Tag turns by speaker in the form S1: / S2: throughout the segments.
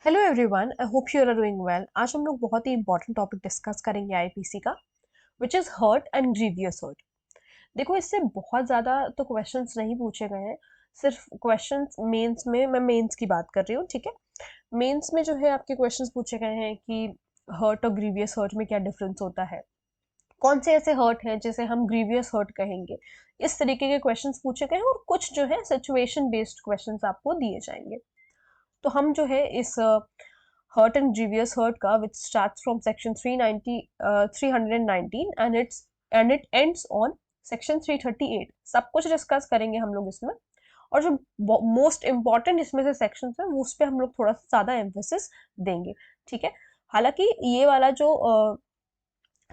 S1: Hello everyone, I hope you are doing well. आज हम लोग बहुत ही इंपॉर्टेंट टॉपिक डिस्कस करेंगे आईपीसी का, which is hurt and grievous hurt. देखो, इससे बहुत ज़्यादा तो क्वेश्चंस नहीं पूछे गए हैं। सिर्फ क्वेश्चंस मेंस में, मैं मेंस की बात कर रही हूँ, ठीक है। मेंस में जो है आपके क्वेश्चंस पूछे गए हैं कि हर्ट और ग्रीवियस हर्ट में क्या डिफरेंस होता है, कौन से ऐसे हर्ट हैं जिसे हम ग्रीवियस हर्ट कहेंगे। इस तरीके के क्वेश्चंस पूछे गए हैं और कुछ जो है सिचुएशन बेस्ड क्वेश्चंस आपको दिए जाएंगे। तो हम जो है इस hurt and grievous hurt का, which starts from section 390 319 and it ends on section 338, सब कुछ डिस्कस करेंगे हम लोग इसमें। और जो मोस्ट इम्पॉर्टेंट इसमें से सेक्शन है वो उस पर हम लोग थोड़ा सा ज्यादा एम्फेसिस देंगे, ठीक है। हालांकि ये वाला जो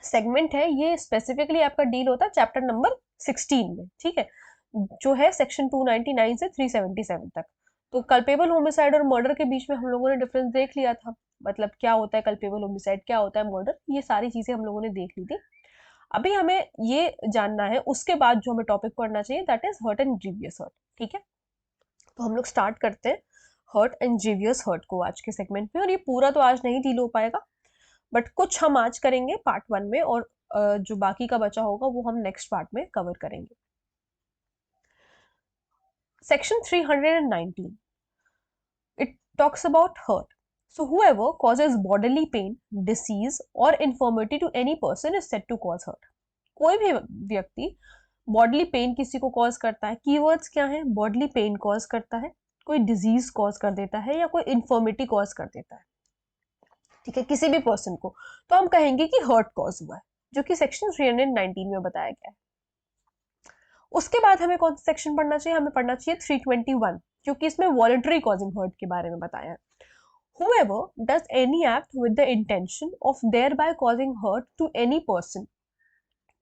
S1: सेगमेंट है ये स्पेसिफिकली आपका डील होता है चैप्टर नंबर 16 में, ठीक है, जो है सेक्शन 299 से 377 तक। तो कल्पेबल होमिसाइड और मर्डर के बीच में हम लोगों ने डिफरेंस देख लिया था, मतलब क्या होता है कल्पेबल होमिसाइड, क्या होता है मर्डर, ये सारी चीजें हम लोगों ने देख ली थी। अभी हमें ये जानना है उसके बाद जो हमें टॉपिक पढ़ना चाहिए, that is hurt and grievous hurt, ठीक है। तो हम लोग स्टार्ट करते हैं हर्ट एंड ग्रीवियस हर्ट को आज के सेगमेंट में। और ये पूरा तो आज नहीं डील हो पाएगा, बट कुछ हम आज करेंगे पार्ट 1 में, और जो बाकी का बचा होगा वो हम नेक्स्ट पार्ट में कवर करेंगे। Section 319, it talks about hurt. So whoever causes bodily pain, disease or infirmity to any person is said to cause hurt. कोई भी व्यक्ति बॉडली पेन किसी को कॉज करता है, कीवर्ड्स क्या है, बॉडली पेन कॉज करता है, कोई डिजीज कॉज कर देता है, या कोई इन्फॉर्मिटी कॉज कर देता है, ठीक है, किसी भी पर्सन को, तो हम कहेंगे कि हर्ट कॉज हुआ है, जो कि सेक्शन 319 में बताया गया है। उसके बाद हमें कौन सा सेक्शन पढ़ना चाहिए, हमें पढ़ना चाहिए 321, क्योंकि इसमें वॉलंटरी कॉजिंग हर्ट के बारे में बताया है। Whoever does any act with the intention of thereby causing hurt to any person,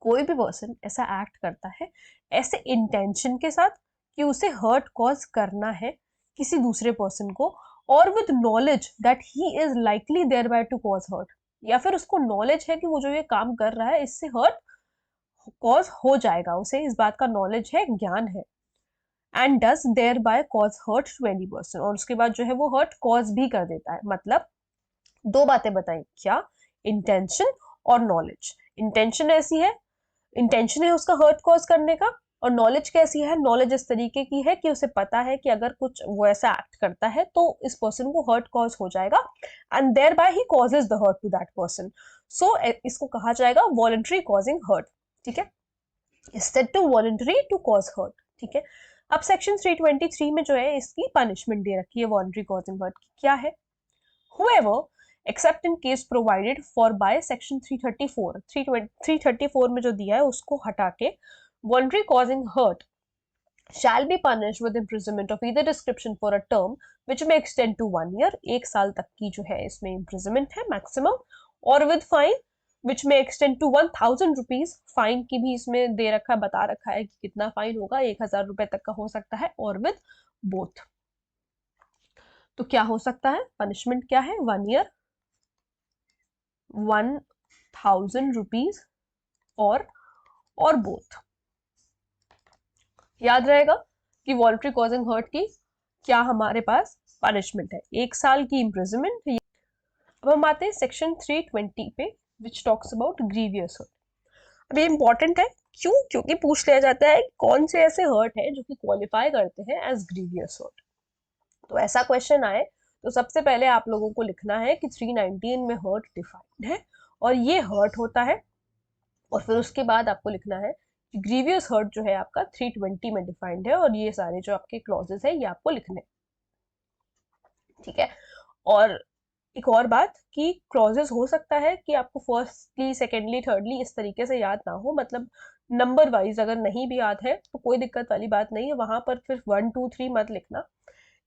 S1: कोई भी पर्सन ऐसा एक्ट करता है ऐसे इंटेंशन के साथ कि उसे हर्ट कॉज करना है किसी दूसरे पर्सन को, और with knowledge that he is likely thereby to cause hurt, या फिर उसको नॉलेज है कि वो जो ये काम कर रहा है इससे हर्ट कॉज हो जाएगा, उसे इस बात का नॉलेज है, ज्ञान है। And does thereby cause hurt to any person, और उसके बाद जो है वो हर्ट कॉज भी कर देता है। मतलब दो बातें बताई, क्या, इंटेंशन और नॉलेज। इंटेंशन ऐसी है, इंटेंशन है उसका हर्ट कॉज करने का, और नॉलेज कैसी है, नॉलेज इस तरीके की है कि उसे पता है कि अगर कुछ वो ऐसा एक्ट करता है तो इस पर्सन को हर्ट कॉज हो जाएगा, and thereby he causes the hurt to that person. So इसको कहा जाएगा वॉलंटरी कॉजिंग हर्ट, ठीक है, said to voluntary to cause hurt, ठीक है। अब सेक्शन 323 में जो है इसकी पनिशमेंट दे रखी है वॉलंटरी कॉजिंग हर्ट की, क्या है, whoever except in case provided for by section 334, 334 में जो दिया है उसको हटा के voluntary causing hurt shall be punished with imprisonment of either description for a term which may extend to 1 year, 1 साल तक की जो है इसमें imprisonment है मैक्सिमम, और with fine which may extend to 1000 rupees, fine की भी इसमें दे रखा, बता रखा है कि कितना फाइन होगा, 1000 रुपए तक का हो सकता है, और with both। तो क्या हो सकता है, पनिशमेंट क्या है, 1 year, 1000 रुपीज, और बोथ। याद रहेगा कि वॉलंटरी कॉजिंग हर्ट की क्या हमारे पास पनिशमेंट है, 1 साल की इम्प्रिजनमेंट। अब हम आते हैं सेक्शन 320 पे, which talks about grievous hurt. अब ये इंपॉर्टेंट है, क्यों, क्योंकि पूछ लिया जाता है कौन से ऐसे हर्ट है जो कि क्वालिफाई करते हैं एज ग्रीवियस हर्ट। तो ऐसा क्वेश्चन आए तो सबसे पहले आप लोगों को लिखना है कि 319 में हर्ट डिफाइंड है और ये हर्ट होता है, और फिर उसके बाद आपको लिखना है कि ग्रीवियस हर्ट जो है आपका 320 में डिफाइंड है, और ये सारे जो आपके क्लॉजेस है ये आपको लिखने, ठीक है। और एक और बात कि क्लॉजेस हो सकता है कि आपको फर्स्टली, सेकेंडली, थर्डली इस तरीके से याद ना हो, मतलब नंबर वाइज अगर नहीं भी याद है तो कोई दिक्कत वाली बात नहीं है, वहां पर फिर 1 2 3 मत लिखना।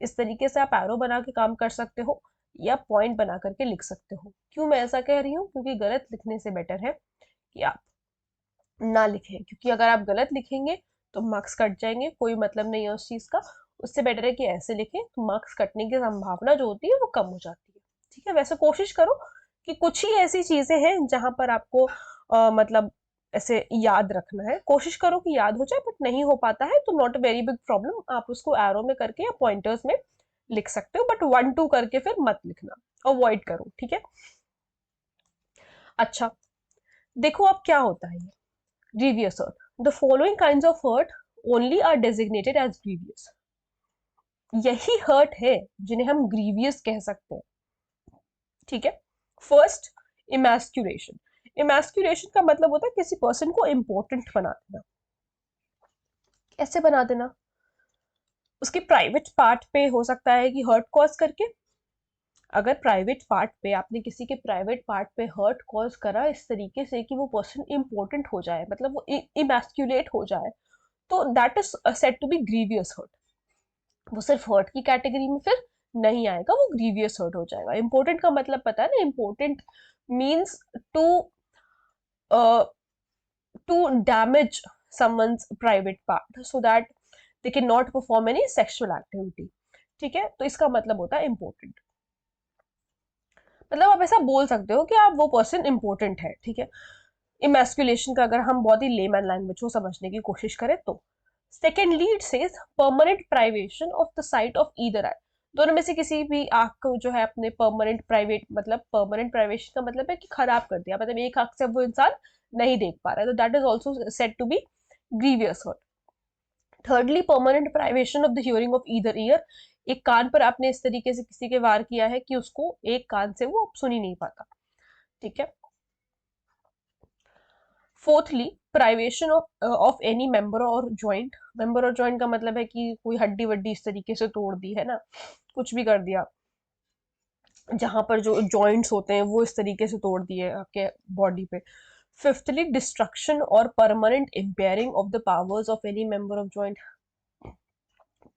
S1: इस तरीके से आप एरो बना के काम कर सकते हो या पॉइंट बना करके लिख सकते हो। क्यों मैं ऐसा कह रही हूँ, क्योंकि गलत लिखने से बेटर है कि आप ना लिखें, क्योंकि अगर आप गलत लिखेंगे तो मार्क्स कट जाएंगे, कोई मतलब नहीं है उस चीज का। उससे बेटर है कि ऐसे लिखें तो मार्क्स कटने की संभावना जो होती है वो कम हो जाती है, ठीक है। वैसे कोशिश करो कि कुछ ही ऐसी चीजें हैं जहां पर आपको मतलब ऐसे याद रखना है, कोशिश करो कि याद हो जाए, बट नहीं हो पाता है तो not a very big problem, आप उसको एरो में करके या पॉइंटर्स में लिख सकते हो, बट 1-2 करके फिर मत लिखना, अवॉइड करो, ठीक है। अच्छा, देखो अब क्या होता है ये grievous hurt. The following kinds of hurt only are designated as grievous. यही हर्ट है जिन्हें हम ग्रीवियस कह सकते हैं, ठीक है। फर्स्ट, इमैस्क्यूलेशन। इमैस्क्यूलेशन का मतलब होता है किसी पर्सन को इंपॉर्टेंट बना देना। कैसे बना देना? उसके प्राइवेट पार्ट पे हो सकता है कि हर्ट कॉज करके। अगर प्राइवेट पार्ट पे आपने किसी के प्राइवेट पार्ट पे हर्ट कॉज करा इस तरीके से कि वो पर्सन इंपॉर्टेंट हो जाए, मतलब वो इमैस्क्यूलेट हो जाए, तो that is said to be grievous hurt. वो सिर्फ हर्ट की कैटेगरी में फिर नहीं आएगा, वो ग्रीवियस हर्ट हो जाएगा। इंपॉर्टेंट का मतलब पता है ना, important means to to damage someone's private part so that they cannot perform any sexual activity, ठीक है। तो इसका मतलब होता है important। मतलब आप ऐसा बोल सकते हो कि आप वो पर्सन इंपॉर्टेंट है, ठीक है। इमैस्कुलेशन का अगर हम बहुत ही लेमैन लैंग्वेज को समझने की कोशिश करें तो secondly it says permanent privation of the site of either I. दोनों में से किसी भी आंख को जो है अपने परमानेंट प्राइवेट, मतलब परमानेंट प्राइवेशन का मतलब है कि खराब कर दिया, मतलब एक आंख से वो इंसान नहीं देख पा रहा है, तो that is also said to be grievous hurt. Thirdly, permanent privation of the hearing of either ear. एक कान पर आपने इस तरीके से किसी के वार किया है कि उसको एक कान से वो सुन ही नहीं पाता, ठीक है। Fourthly, privation of any member और जॉइंट। मेंबर और जॉइंट का मतलब है कि कोई हड्डी वड्डी इस तरीके से तोड़ दी है ना, कुछ भी कर दिया, जहां पर जो जॉइंट्स होते हैं वो इस तरीके से तोड़ दिए आपके बॉडी पे। फिफ्थली, डिस्ट्रक्शन और permanent impairing of the powers of any member of joint.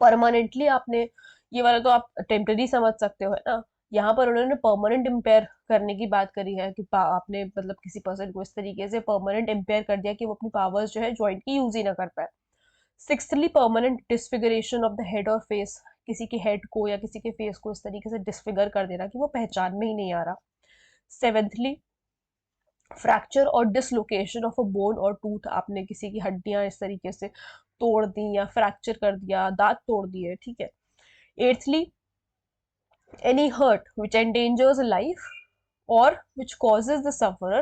S1: Permanently आपने, ये वाला तो आप टेम्पररी समझ सकते हो है ना, यहाँ पर उन्होंने परमानेंट इम्पेयर करने की बात करी है कि आपने मतलब किसी पर्सन को इस तरीके से परमानेंट इम्पेयर कर दिया कि वो अपनी पावर्स जो है जॉइंट की यूज ही ना कर पाए। सिक्सथली, permanent disfiguration of the head और फेस। किसी के हेड को या किसी के फेस को इस तरीके से डिसफिगर कर देना कि वो पहचान में ही नहीं आ रहा। सेवेंथली, फ्रैक्चर और डिसलोकेशन ऑफ अ बोन और टूथ। आपने किसी की हड्डियां इस तरीके से तोड़ दी या फ्रैक्चर कर दिया, दांत तोड़ दिए, ठीक है। एट्थली, any hurt which endangers life or which causes the sufferer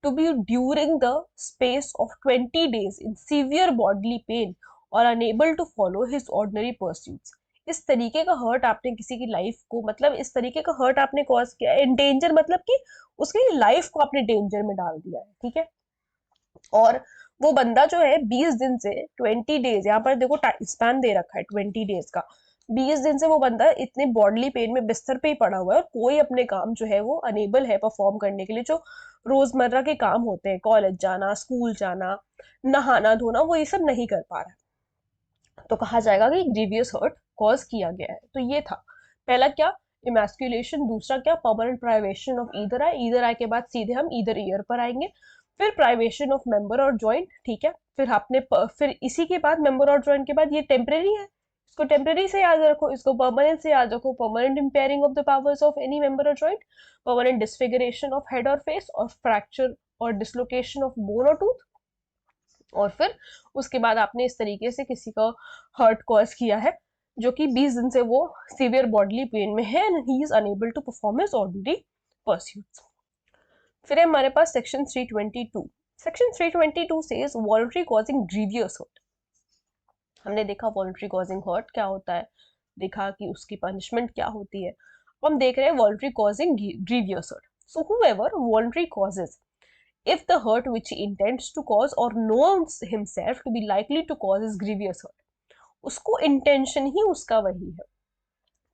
S1: to be during the space of 20 days in severe bodily pain or unable to follow his ordinary pursuits। इस तरीके का हर्ट आपने किसी की लाइफ को, मतलब इस तरीके का हर्ट आपने कॉज किया है, एंडेंजर मतलब कि उसकी लाइफ को आपने डेंजर में डाल दिया है, ठीक है। और वो बंदा जो है 20 दिन से 20 डेज, यहाँ पर देखो स्पैन दे रखा है 20 डेज का, 20 दिन से वो बंदा इतने बॉडली पेन में बिस्तर पे ही पड़ा हुआ है और कोई अपने काम जो है वो अनेबल है परफॉर्म करने के लिए, जो रोजमर्रा के काम होते हैं, कॉलेज जाना, स्कूल जाना, नहाना धोना, वो ये सब नहीं कर पा रहा है, तो कहा जाएगा कि ग्रीवियस हर्ट कॉज किया गया है। तो ये था पहला क्या, इमैस्कुलेशन। दूसरा क्या, permanent privation of either I. Either I के बाद सीधे हम ईदर ईयर पर आएंगे। फिर प्राइवेशन ऑफ मेंबर और जॉइंट, ठीक है। फिर आपने फिर इसी के बाद मेंबर और जॉइंट के बाद ये टेम्परेरी है, इसको टेम्परेरी से याद रखो, इसको परमानेंट से याद रखो। Permanent impairing of the powers of any member और joint, permanent disfiguration of head और फेस, और फ्रैक्चर और डिसलोकेशन ऑफ बोन और टूथ। और फिर उसके बाद आपने इस तरीके से किसी का हर्ट कॉज किया है जो कि 20 दिन से वो सीवियर बॉडली पेन में है and he is unable to perform his ordinary pursuits. फिर हमारे पास section 322। Section 322 says voluntary causing grievous hurt. हमने देखा वॉलंटरी कॉजिंग हर्ट क्या होता है, देखा कि उसकी पनिशमेंट क्या होती है। अब हम देख रहे हैं voluntary causing grievous hurt. So whoever voluntary causes, if the hurt which he intends to cause or knows himself to be likely to cause is grievous hurt, उसको इंटेंशन ही उसका वही है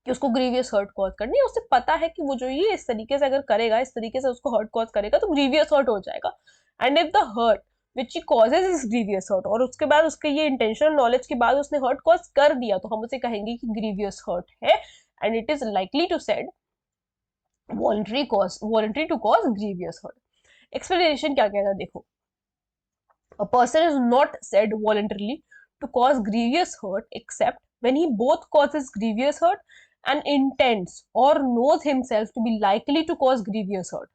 S1: कि उसको ग्रीवियस हर्ट कॉज करनी है। उसे पता है कि वो जो ये इस तरीके से अगर करेगा, इस तरीके से उसको हर्ट कॉज करेगा तो ग्रीवियस हर्ट हो जाएगा। And if the hurt which he causes is grievous hurt, और उसके बाद उसके ये इंटेंशनल नॉलेज के बाद उसने हर्ट कॉज कर दिया, तो हम उसे कहेंगे कि ग्रीवियस हर्ट है and it is likely to said voluntary to cause grievous hurt. Explanation क्या कहता है देखो, a person is not said voluntarily to cause grievous hurt except when he both causes grievous hurt and intends or knows himself to be likely to cause grievous hurt।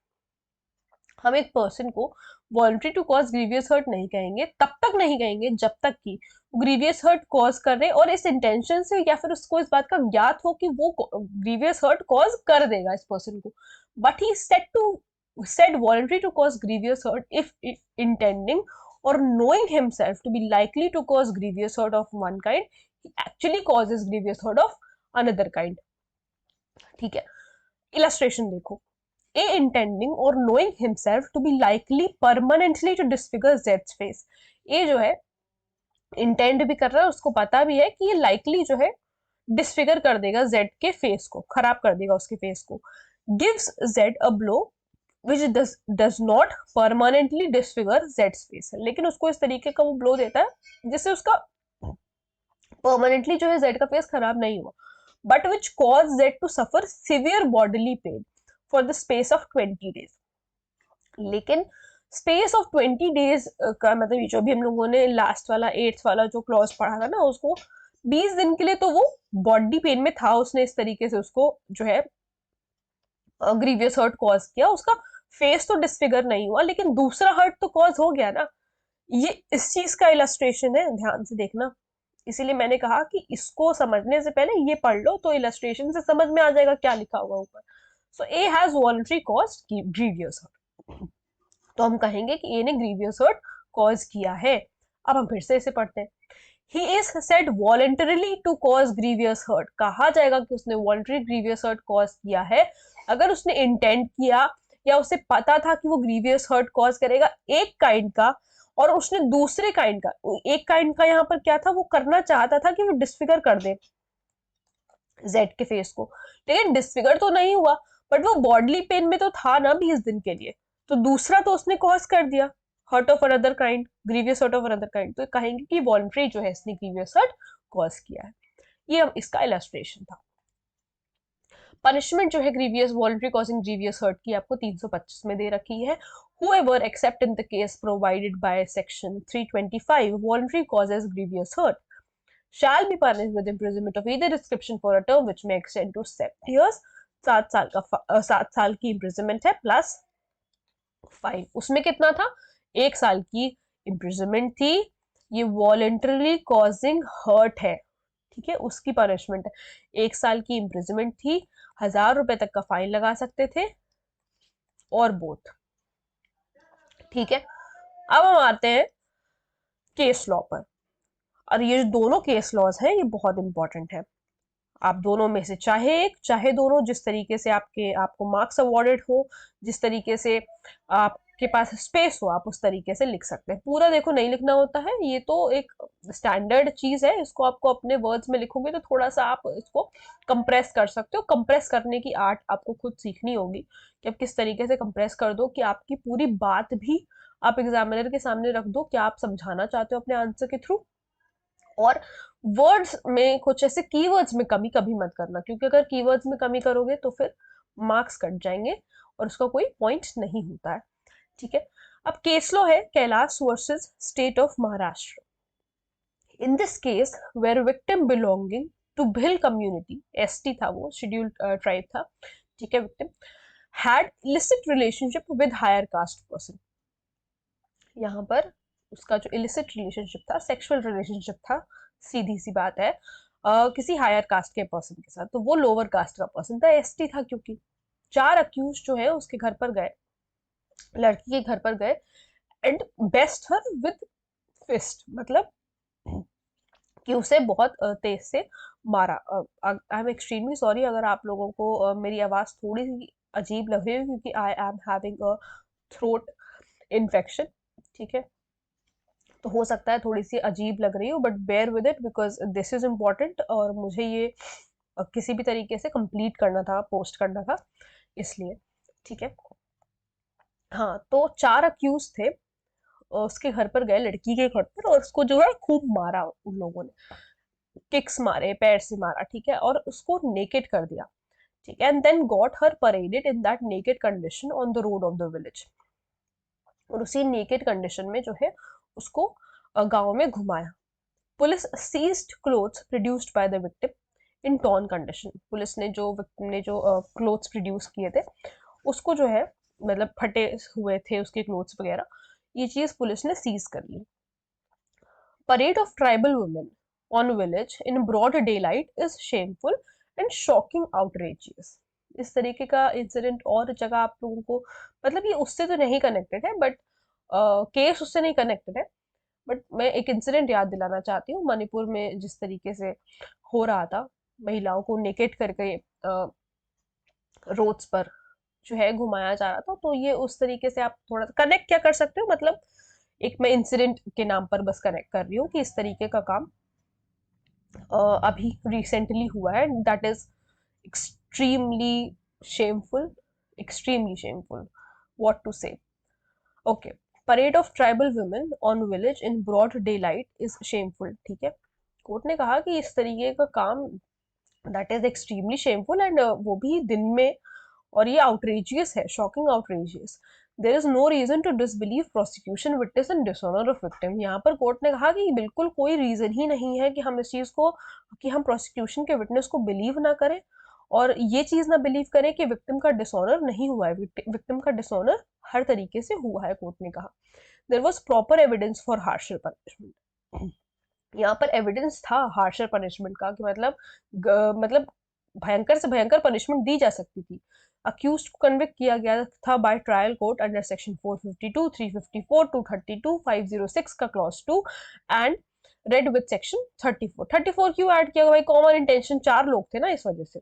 S1: हम एक person को voluntary to cause grievous hurt नहीं कहेंगे, तब तक नहीं कहेंगे जब तक कि ग्रीवियस हर्ट कॉज कर रहे और इस इंटेंशन से या फिर उसको इस बात का ज्ञात हो कि वो ग्रीवियस हर्ट कॉज कर देगा इस पर्सन को. But he said voluntary to cause grievous hurt if intending or knowing himself to be likely to cause grievous hurt of one kind, he actually causes grievous hurt of another kind. ठीक है, illustration देखो. A intending or knowing himself to be likely permanently to disfigure Z's face. A जो है intend भी कर रहा है, उसको पता भी है कि ये लाइकली जो है डिसफिगर कर देगा Z के फेस को, खराब कर देगा उसके फेस को. Gives Z a blow which does not permanently disfigure Z's face. लेकिन उसको इस तरीके का वो ब्लो देता है जिससे उसका परमानेंटली जो है Z का फेस खराब नहीं हुआ, but which cause Z to suffer severe bodily pain for the space of 20 days. लेकिन स्पेस ऑफ 20 days का मतलब जो भी हम लोगों ने लास्ट वाला 8th वाला जो क्लॉज पढ़ा था ना, उसको 20 दिन के लिए तो वो बॉडी पेन में था, उसने इस तरीके से उसको जो है ग्रीवियस हर्ट कॉज किया. उसका फेस तो डिसफिगर नहीं हुआ, लेकिन दूसरा हर्ट तो कॉज हो गया ना. ये इस चीज का इलस्ट्रेशन है, ध्यान से देखना. इसीलिए मैंने कहा कि इसको समझने से पहले ये पढ़ लो तो इलस्ट्रेशन से समझ में आ जाएगा क्या लिखा हुआ ऊपर. So A has voluntary cause grievous hurt. तो हम कहेंगे कि ए ने ग्रीवियस हर्ट कॉज किया है. अब हम फिर से इसे पढ़ते हैं. He is said voluntarily to cause grievous hurt. कहा जाएगा कि उसने voluntarily grievous hurt cause किया है अगर उसने इंटेंट किया या उसे पता था कि वो ग्रीवियस हर्ट कॉज करेगा एक काइंड का, और उसने दूसरे काइंड का, एक काइंड का यहाँ पर क्या था, वो करना चाहता था कि वो डिसफिगर कर दे जेड के फेस को. लेकिन डिसफिगर तो नहीं हुआ, बट वो बॉडली पेन में तो था ना 20 दिन के लिए, तो दूसरा तो उसने कॉज कर दिया, hurt of another kind, grievous hurt of another kind. तो कहेंगे कि वॉलंटरी जो है इसने ग्रीवियस हर्ट कॉज किया है. ये इसका इलस्ट्रेशन था. पनिशमेंट जो है grievous voluntary causing grievous hurt की आपको 325 में दे रखी है. Whoever except in the case provided by section 325 voluntary causes grievous hurt shall be punished with imprisonment of either description for a term which may extend to 7 years. 7 साल की imprisonment है plus fine. उसमें कितना था, 1 साल की imprisonment थी. ये voluntarily causing hurt है, ठीक है, उसकी पनिशमेंट है. 1 साल की imprisonment थी, 1000 रुपए तक का फाइन लगा सकते थे, और बोथ. ठीक है, अब हम आते हैं केस लॉ पर. और ये जो दोनों केस लॉज है ये बहुत इंपॉर्टेंट है. आप दोनों में से चाहे एक चाहे दोनों, जिस तरीके से आपको मार्क्स अवॉर्डेड हो, जिस तरीके से आपके पास स्पेस हो, आप उस तरीके से लिख सकते हैं. पूरा देखो नहीं लिखना होता है, ये तो एक स्टैंडर्ड चीज है. इसको आपको अपने वर्ड्स में लिखोगे तो थोड़ा सा आप इसको कंप्रेस कर सकते हो. कंप्रेस करने की आर्ट आपको खुद सीखनी होगी कि आप किस तरीके से कंप्रेस कर दो कि आपकी पूरी बात भी आप एग्जामिनर के सामने रख दो, क्या आप समझाना चाहते हो अपने आंसर के थ्रू. और वर्ड्स में कुछ ऐसे कीवर्ड्स में कमी कभी मत करना, क्योंकि अगर कीवर्ड्स में कमी करोगे तो फिर मार्क्स कट जाएंगे और उसका कोई पॉइंट नहीं होता है. ठीक है, अब केस लॉ है Kailash versus state of Maharashtra. In this case where victim belonging to Bhil community, ST था वो, शेड्यूल्ड ट्राइब था, ठीक है, victim had illicit relationship with higher caste person. यहाँ पर उसका जो इलिसिट रिलेशनशिप था, सेक्सुअल रिलेशनशिप था, सीधी सी बात है, किसी हायर कास्ट के पर्सन के साथ. तो वो लोअर कास्ट का पर्सन था, एसटी था. क्योंकि 4 अक्यूज जो है उसके घर पर गए, लड़की के घर पर गए, and beat her with fist, मतलब कि उसे बहुत तेज से मारा. आई एम एक्सट्रीमली सॉरी अगर आप लोगों को मेरी आवाज थोड़ी सी अजीब लग रही है, क्योंकि I am having a throat infection. ठीक है, तो हो सकता है थोड़ी सी अजीब लग रही हो, but bear with it because this is important और मुझे ये किसी भी तरीके से कंप्लीट करना था, पोस्ट करना था, इसलिए. ठीक है, हाँ, तो 4 अक्यूज थे, उसके घर पर गए, लड़की के घर पर, और उसको जो है खूब मारा उन लोगों ने, किक्स मारे, पैर से मारा. ठीक है, और उसको नेकेड कर दिया. ठीक है, and then got her paraded in that naked condition on the road of the village. और उसी नेकेड कंडीशन में जो है उसको गांव में घुमाया. Police seized clothes produced by the victim in torn condition. Police ने जो क्लोथ्स प्रोड्यूस किए थे उसको जो है मतलब फटे हुए थे उसके क्लोथ्स वगैरह, ये चीज पुलिस ने सीज कर ली। Parade of tribal women on village in broad daylight is shameful and shocking outrageous. इस तरीके का इंसिडेंट और जगह आप लोगों को, मतलब ये उससे तो नहीं कनेक्टेड है, बट केस उससे नहीं कनेक्टेड है, बट मैं एक इंसिडेंट याद दिलाना चाहती हूँ। मणिपुर में जिस तरीके से हो रहा था, महिलाओं को नेकेट करके रोड्स पर जो है घुमाया जा रहा था, तो ये उस तरीके से आप थोड़ा कनेक्ट क्या कर सकते हो, मतलब एक मैं इंसिडेंट के नाम पर बस कनेक्ट कर रही हूँ कि इस तरीके का काम अभी रिसेंटली हुआ है, that is extremely shameful, extremely shameful, what to say. Okay, parade of tribal women on village in broad daylight is shameful, ठीक है। कोर्ट ने कहा कि इस तरीके का काम that is extremely shameful and वो भी दिन में, और ये आउटरेजियस है, shocking outrageous. There is no reason to disbelieve prosecution witness and dishonour of victim. यहाँ पर कोर्ट ने कहा कि बिल्कुल कोई रीजन ही नहीं है कि हम इस चीज को, कि हम प्रोसिक्यूशन के विटनेस को बिलीव ना करें, और ये चीज ना बिलीव करें कि विक्टिम का डिसऑनर नहीं हुआ है। विक्टिम का डिसऑनर हर तरीके से हुआ है, कोर्ट ने कहा। There was proper evidence for harsher punishment. यहाँ पर एविडेंस था हार्शर पनिशमेंट का, कि मतलब भयंकर से भयंकर पनिशमेंट दी जा सकती थी। अक्यूज को कन्विक्ट किया गया था by trial court under section 452, 354, 232, 506 का clause 2 and red with section 34। 34 क्यों ऐड किया भाई? कॉमन इंटेंशन, 4 लोग थे ना, इस वजह से।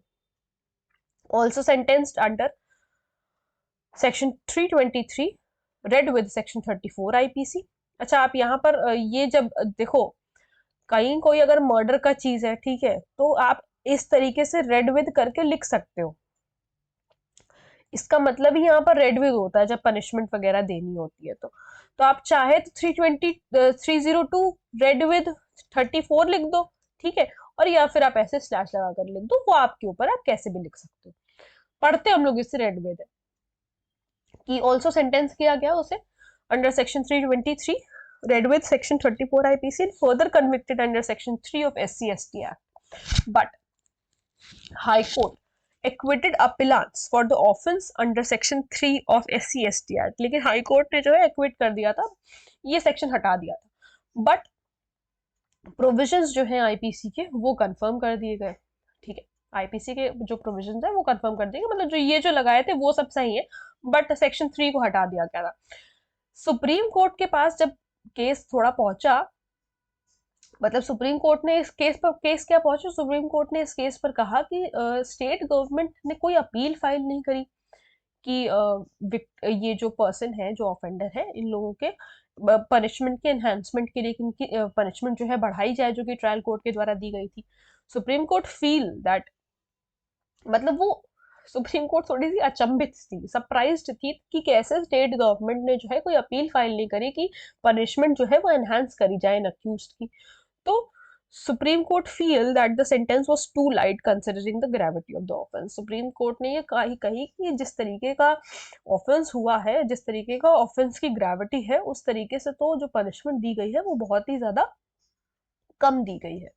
S1: Also sentenced under section 323 red with section 34 IPC. अच्छा, आप यहाँ पर ये जब देखो, कहीं कोई अगर मर्डर का चीज है, ठीक है, तो आप इस तरीके से रेड विद करके लिख सकते हो। इसका मतलब ही यहाँ पर रेड विद होता है जब पनिशमेंट वगैरह देनी होती है। तो आप चाहे तो 302 रेड विद 34 लिख दो, ठीक है, और या फिर आप ऐसे स्लैश लगा कर लिख दो, वो आपके ऊपर, आप कैसे भी लिख सकते हो। पढ़ते हम लोग इससे रेड विद है कि ऑल्सो सेंटेंस किया गया उसे under section 323 red with section 34 IPC and further convicted under section 3 of SC/ST Act. But High Court acquitted appellants for the offence under section 3 of SC/ST Act. लेकिन high court ने जो है equity कर दिया था, ये सेक्शन हटा दिया था, बट प्रोविजंस जो है आईपीसी के वो कंफर्म कर दिए गए, ठीक है। आईपीसी के जो प्रोविजंस है वो कंफर्म कर दिए गए, मतलब जो ये जो लगाए थे वो सब सही है, बट सेक्शन 3 को हटा दिया गया था। सुप्रीम कोर्ट के पास जब केस थोड़ा पहुंचा, मतलब सुप्रीम कोर्ट ने इस केस पर, केस क्या पहुंचा, सुप्रीम कोर्ट ने इस केस पर कहा कि स्टेट गवर्नमेंट ने कोई अपील फाइल नहीं करी कि ये जो पर्सन है, जो ऑफेंडर है, इन लोगों के पनिशमेंट के एनहांसमेंट के लिए इनकी पनिशमेंट जो है बढ़ाई जाए, जो कि ट्रायल कोर्ट के द्वारा दी गई थी। सुप्रीम कोर्ट फील दैट, मतलब वो सुप्रीम कोर्ट थोड़ी सी अचंभित थी, सरप्राइज्ड थी कि कैसे स्टेट गवर्नमेंट ने जो है कोई अपील फाइल नहीं करी कि पनिशमेंट जो है वो एनहांस करी जाए अक्यूज्ड की। तो supreme court feel that the sentence was too light considering the gravity of the offence. Supreme court ने ये कही कि जिस तरीके का ऑफेंस हुआ है, जिस तरीके का ऑफेंस की ग्रेविटी है, उस तरीके से तो जो पनिशमेंट दी गई है वो बहुत ही ज्यादा कम दी गई है।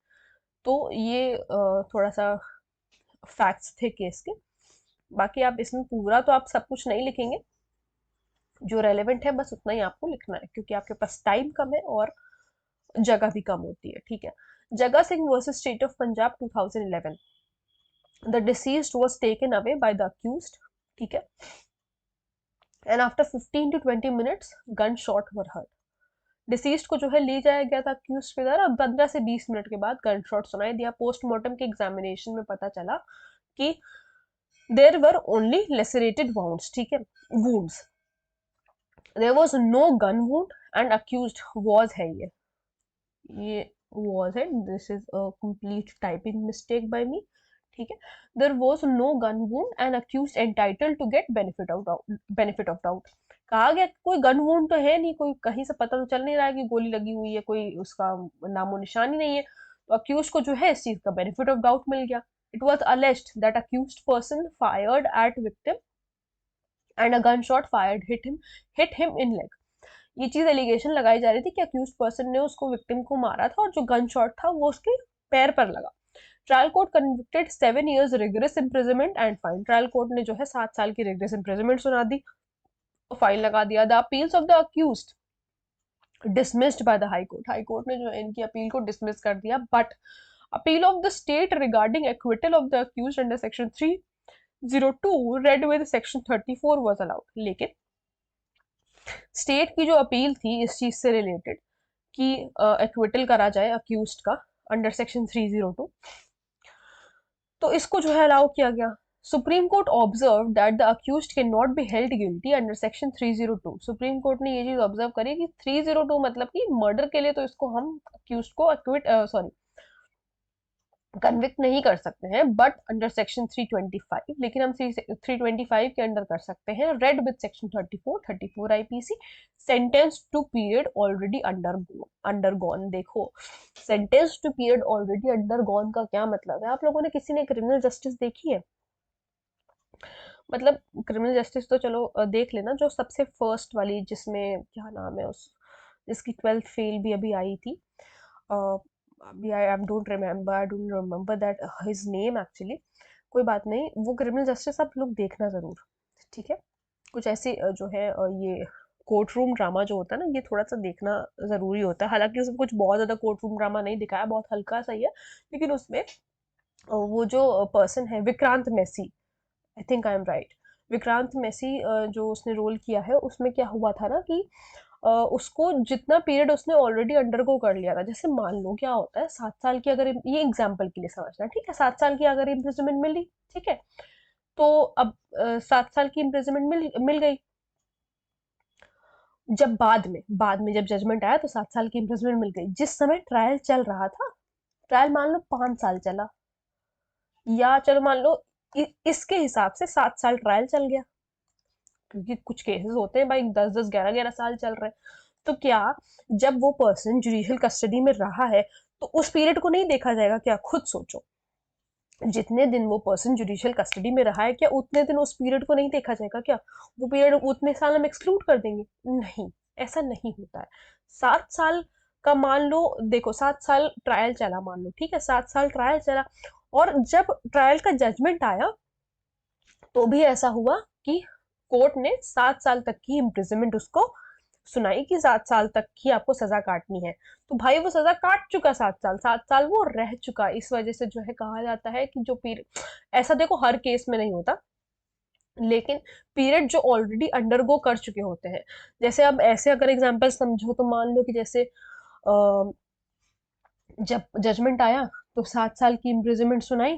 S1: तो ये थोड़ा सा फैक्ट्स थे केस के। बाकी आप इसमें पूरा तो आप सब कुछ नहीं लिखेंगे, जो रेलेवेंट है बस उतना ही आपको लिखना है, क्योंकि आपके पास टाइम कम है और जगह भी कम होती है, ठीक है। जगह Singh versus state of Punjab 2011। The deceased was taken away by the accused, ठीक है, and after 15 to 20 minutes gun shot were heard. Deceased को जो है ले जाया गया था अक्यूज्ड के द्वारा, 15 से 20 मिनट के बाद गन शॉट सुनाई दिया। पोस्टमार्टम के एग्जामिनेशन में पता चला कि there were only lacerated wounds, ठीक है, wounds. There was no gun wound and accused was है, ये was it, this is a complete typing mistake by me, ठीक है। there was no gun wound and accused entitled to get benefit of doubt। कहा गया कोई gun wound तो है नहीं, कोई कहीं से पता तो चल नहीं रहा है कि गोली लगी हुई है, कोई उसका नामो निशानी नहीं है, तो अक्यूज को जो है इस चीज का बेनिफिट ऑफ डाउट मिल गया। It was alleged that accused person fired eight victim and a gun shot fired hit him in leg. ये चीज एलिगेशन लगाई जा रही थी कि अक्यूज्ड पर्सन ने उसको, विक्टिम को मारा था, और जो गन शॉट था वो उसके पैर पर लगा। Trial court convicted 7 years rigorous imprisonment and fine. Trial court ने जो है 7 साल की रिगरस इम्प्रिजनमेंट सुना दी फाइन लगा दिया। The appeals of the accused dismissed by the high court, high court ने जो है इनकी अपील को डिसमिस कर दिया। But appeal of the state regarding acquittal of the accused under section 302 red with section 34 was allowed. लेकिन state की जो अपील थी इस चीज से रिलेटेड कि एक्विटल करा जाए अक्यूज्ड का अंडर सेक्शन 302, तो इसको जो है अलाउ किया गया। Supreme court observe that the accused can not be held guilty under section 302। Supreme court ने ये चीज ऑब्जर्व करी कि 302 मतलब कि मर्डर के लिए तो इसको हम अक्यूज्ड को कन्विक्ट नहीं कर सकते हैं, बट अंडर सेक्शन 325, लेकिन हम 325 के अंडर कर सकते हैं। Read with section 34 IPC, sentence to period already undergone. देखो, sentence to period already undergone का क्या मतलब है? आप लोगों ने किसी ने क्रिमिनल जस्टिस देखी है? मतलब क्रिमिनल जस्टिस तो चलो देख लेना, जो सबसे फर्स्ट वाली जिसमें क्या नाम है उस, जिसकी 12th फेल भी अभी आई थी, अभी I don't remember that his name actually. कोई बात नहीं, वो क्रिमिनल जस्टिस आप लोग देखना जरूर, ठीक है? कुछ ऐसे जो है ये कोर्ट रूम ड्रामा जो होता है ना, ये थोड़ा सा देखना जरूरी होता है। हालांकि उसमें कुछ बहुत ज्यादा कोर्ट रूम ड्रामा नहीं दिखाया, बहुत हल्का सा ही है, लेकिन उसमें वो जो पर्सन है Vikrant Massey, I think I am right, Vikrant Massey जो उसने रोल किया है, उसमें क्या हुआ था ना कि उसको जितना पीरियड उसने ऑलरेडी अंडरगो कर लिया था, जैसे मान लो क्या होता है 7 साल की, अगर ये एग्जाम्पल के लिए समझना, ठीक है, 7 साल की अगर इम्प्रिजनमेंट मिली, ठीक है, तो अब 7 साल की इम्प्रिजनमेंट मिल गई। जब बाद में जब जजमेंट आया तो 7 साल की इम्प्रिजनमेंट मिल गई। जिस समय ट्रायल चल रहा था, ट्रायल मान लो 5 साल चला, या चलो मान लो इसके हिसाब से 7 साल ट्रायल चल गया, क्योंकि कुछ केसेस होते हैं भाई 10-10 11-11 साल चल रहे हैं। तो क्या जब वो पर्सन जुडिशियल कस्टडी में रहा है तो उस पीरियड को नहीं देखा जाएगा क्या? खुद सोचो, जितने दिन वो पर्सन जुडिशियल कस्टडी में रहा है, क्या उतने दिन उस पीरियड को नहीं देखा जाएगा क्या? वो पीरियड उतने साल हम एक्सक्लूड कर देंगे? नहीं, ऐसा नहीं होता है। 7 साल का मान लो, देखो 7 साल ट्रायल चला, मान लो, ठीक है, 7 साल ट्रायल चला, और जब ट्रायल का जजमेंट आया तो भी ऐसा हुआ कि कोर्ट ने 7 साल तक की इम्प्रिजनमेंट उसको सुनाई कि 7 साल तक की आपको सजा काटनी है। तो भाई वो सजा काट चुका, 7 साल, 7 साल वो रह चुका। इस वजह से जो है कहा जाता है कि जो पीरियड, ऐसा देखो हर केस में नहीं होता, लेकिन पीरियड जो ऑलरेडी अंडरगो कर चुके होते हैं, जैसे अब ऐसे अगर एग्जांपल समझो तो मान लो कि जैसे जब जजमेंट आया तो 7 साल की इम्प्रिजनमेंट सुनाई,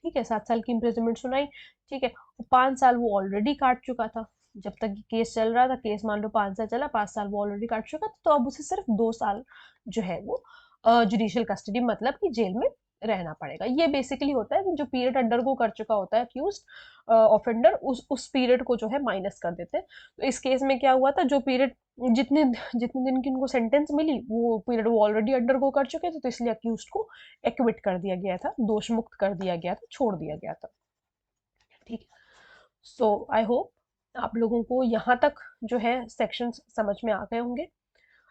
S1: ठीक है, 7 साल की इम्प्रिजनमेंट सुनाई, ठीक है, 5 साल वो ऑलरेडी काट चुका था। जब तक केस चल रहा था, केस मान लो 5 साल चला, 5 साल वो ऑलरेडी काट चुका था, तो अब उसे सिर्फ 2 साल जो है वो जुडिशियल कस्टडी, मतलब कि जेल में रहना पड़ेगा। ये बेसिकली होता है कि जो पीरियड अंडरगो कर चुका होता है अक्यूज्ड ऑफेंडर, उस पीरियड को जो है माइनस कर देते हैं। तो इस केस में क्या हुआ था, जो पीरियड जितने जितने दिन की उनको सेंटेंस मिली, वो पीरियड वो ऑलरेडी अंडरगो कर चुके थे, तो इसलिए अक्यूज्ड को एक्विट कर दिया गया था, दोष मुक्त कर दिया गया था, छोड़ दिया गया था, ठीक है। सो आई होप आप लोगों को यहाँ तक जो है सेक्शंस समझ में आ गए होंगे।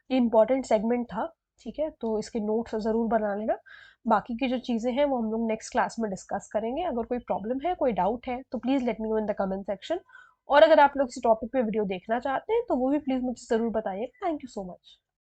S1: ये इंपॉर्टेंट सेगमेंट था, ठीक है, तो इसके नोट्स ज़रूर बना लेना। बाकी की जो चीज़ें हैं वो हम लोग नेक्स्ट क्लास में डिस्कस करेंगे। अगर कोई प्रॉब्लम है, कोई डाउट है, तो please let me know in the comment section. और अगर आप लोग इस टॉपिक पे वीडियो देखना चाहते हैं तो वो भी प्लीज़ मुझे ज़रूर बताइए। Thank you so much.